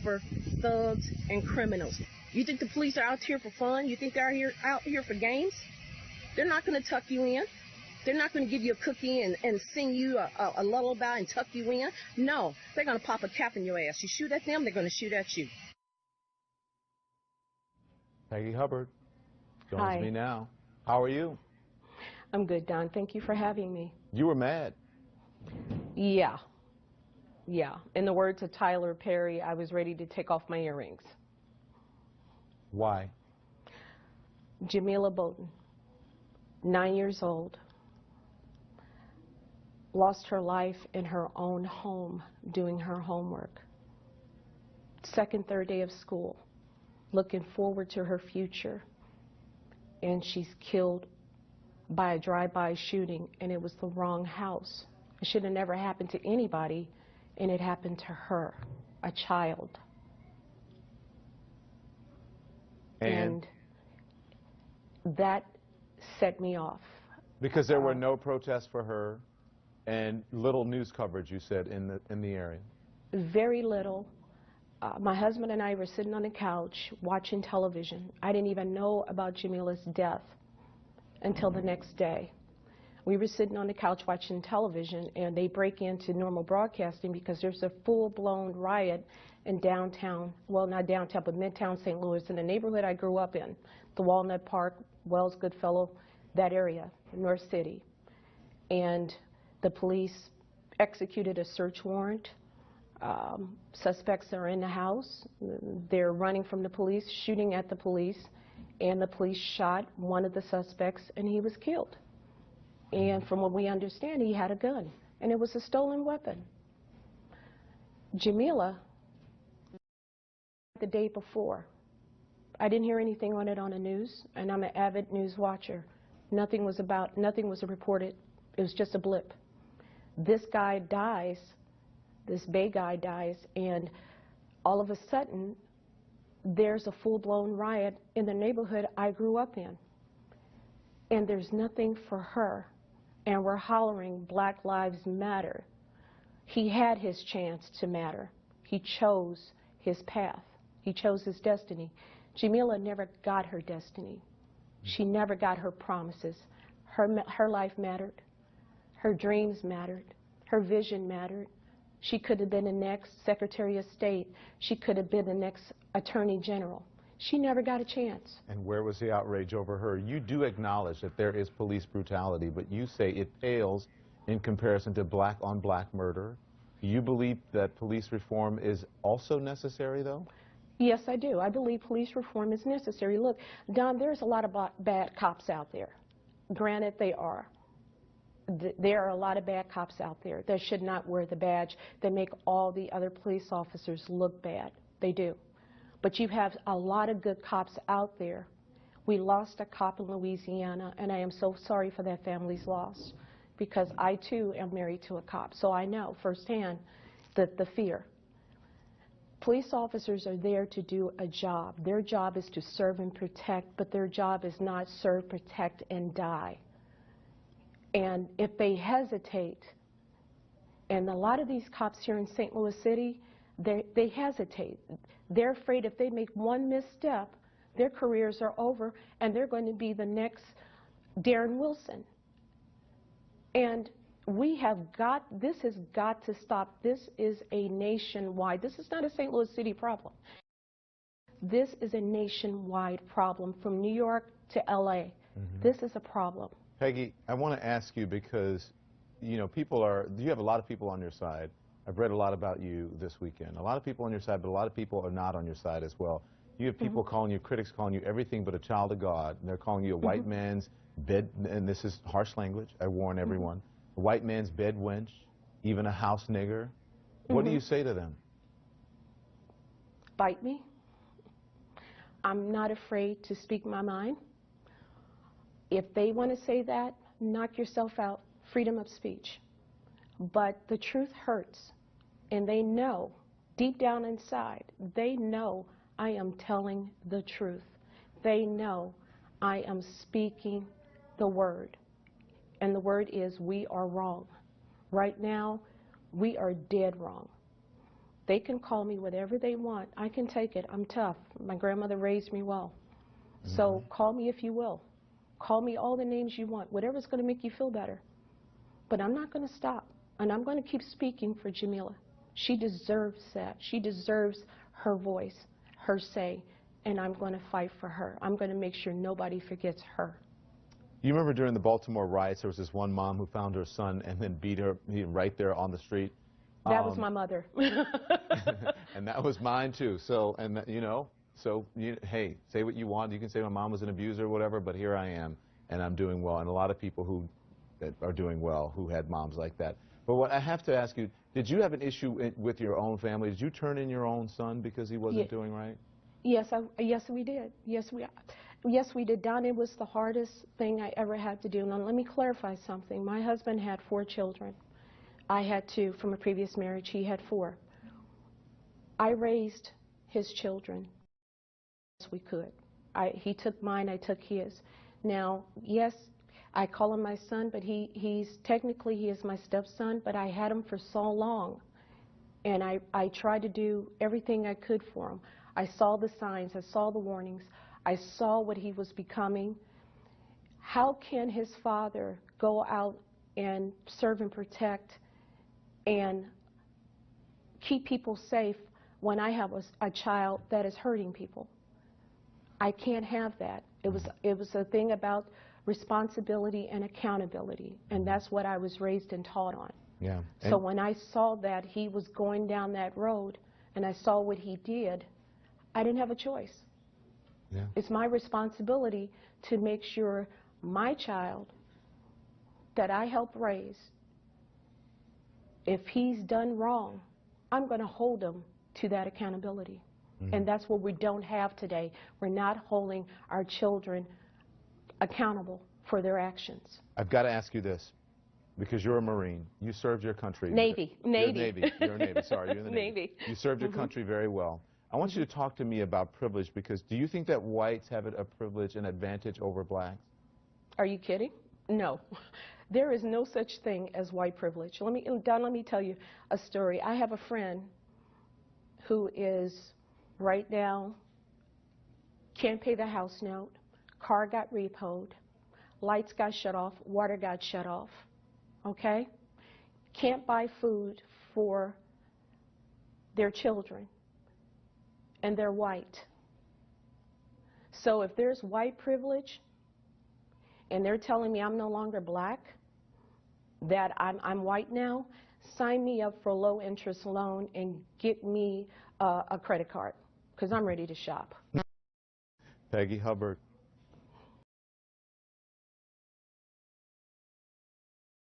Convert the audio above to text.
for thugs and criminals. You think the police are out here for fun? You think they're out here for games? They're not going to tuck you in. They're not going to give you a cookie and sing you a lullaby and tuck you in. No, they're going to pop a cap in your ass. You shoot at them, they're going to shoot at you. Peggy Hubbard joins Hi. me now. How are you? I'm good, Don. Thank you for having me. You were mad. Yeah. In the words of Tyler Perry, I was ready to take off my earrings. Why? Jamila Bowden, 9 years old, lost her life in her own home doing her homework. Second, third day of school, looking forward to her future, and she's killed by a drive-by shooting, and it was the wrong house. It should have never happened to anybody, and it happened to her, a child. And that set me off. Because there were no protests for her and little news coverage, you said, in the area. Very little. My husband and I were sitting on the couch watching television. I didn't even know about Jamila's death until the next day. We were sitting on the couch watching television, and they break into normal broadcasting because there's a full-blown riot in downtown, well, not downtown, but midtown St. Louis, in the neighborhood I grew up in, the Walnut Park, Wells, Goodfellow, that area, North City. And the police executed a search warrant. Suspects are in the house. They're running from the police, shooting at the police, and the police shot one of the suspects, and he was killed. And from what we understand, he had a gun, and it was a stolen weapon. Jamila, the day before, I didn't hear anything on it on the news, and I'm an avid news watcher. Nothing was reported. It was just a blip. This guy dies, this Bay guy dies, and all of a sudden, there's a full-blown riot in the neighborhood I grew up in. And there's nothing for her. And we're hollering, Black Lives Matter. He had his chance to matter. He chose his path. He chose his destiny. Jamila never got her destiny. She never got her promises. Her life mattered. Her dreams mattered. Her vision mattered. She could have been the next Secretary of State. She could have been the next Attorney General. She never got a chance. And where was the outrage over her? You do acknowledge that there is police brutality, but you say it pales in comparison to black-on-black murder. You believe that police reform is also necessary, though? Yes, I do. I believe police reform is necessary. Look, Don, there's a lot of bad cops out there. Granted, they are. There are a lot of bad cops out there that should not wear the badge. They make all the other police officers look bad. They do. But you have a lot of good cops out there. We lost a cop in Louisiana, and I am so sorry for that family's loss, because I, too, am married to a cop. So I know firsthand the fear. Police officers are there to do a job. Their job is to serve and protect, but their job is not serve, protect, and die. And if they hesitate, and a lot of these cops here in St. Louis City, they hesitate. They're afraid if they make one misstep, their careers are over, and they're going to be the next Darren Wilson. And this has got to stop. This is a nationwide, this is not a St. Louis City problem. This is a nationwide problem from New York to LA. This is a problem. Peggy, I want to ask you because, you know, you have a lot of people on your side. I've read a lot about you this weekend. A lot of people on your side, but a lot of people are not on your side as well. You have people calling you, critics calling you everything but a child of God. And they're calling you a white man's bed, and this is harsh language, I warn everyone, a white man's bed wench, even a house nigger. What do you say to them? Bite me. I'm not afraid to speak my mind. If they want to say that, knock yourself out, freedom of speech. But the truth hurts, and they know, deep down inside, they know I am telling the truth. They know I am speaking the word, and the word is we are wrong. Right now, we are dead wrong. They can call me whatever they want. I can take it. I'm tough. My grandmother raised me well. So call me if you will. Call me all the names you want, whatever's going to make you feel better. But I'm not going to stop, and I'm going to keep speaking for Jamila. She deserves that. She deserves her voice, her say, and I'm going to fight for her. I'm going to make sure nobody forgets her. You remember during the Baltimore riots, there was this one mom who found her son and then beat her right there on the street? That was my mother. And that was mine too. So, and you know, so hey, say what you want. You can say my mom was an abuser or whatever, but here I am, and I'm doing well. And a lot of people who are doing well who had moms like that. But what I have to ask you, did you have an issue with your own family? Did you turn in your own son because he wasn't doing right? Yes, yes, we did. Yes, we did. Don, it was the hardest thing I ever had to do. Now, let me clarify something. My husband had 4 children. I had 2 from a previous marriage. He had 4. I raised his children as we could. He took mine, I took his. Now, yes, I call him my son, but technically he is my stepson, but I had him for so long. And I tried to do everything I could for him. I saw the signs, I saw the warnings, I saw what he was becoming. How can his father go out and serve and protect and keep people safe when I have a child that is hurting people? I can't have that. It was a thing about responsibility and accountability, and that's what I was raised and taught on. Yeah. So when I saw that he was going down that road and I saw what he did, I didn't have a choice. Yeah. It's my responsibility to make sure my child that I help raise, if he's done wrong, I'm going to hold him to that accountability. And that's what we don't have today. We're not holding our children accountable for their actions. I've got to ask you this, because you're a Marine. You served your country. Navy. Navy. You're a Navy. Sorry, you're in the Navy. Navy. You served your country very well. I want you to talk to me about privilege, because do you think that whites have a privilege, an advantage over blacks? Are you kidding? No. There is no such thing as white privilege. Don, let me tell you a story. I have a friend who is right now can't pay the house note, car got repoed, lights got shut off, water got shut off, okay? Can't buy food for their children, and they're white. So if there's white privilege, and they're telling me I'm no longer black, that I'm white now, sign me up for a low-interest loan and get me a credit card, because I'm ready to shop. Peggy Hubbard.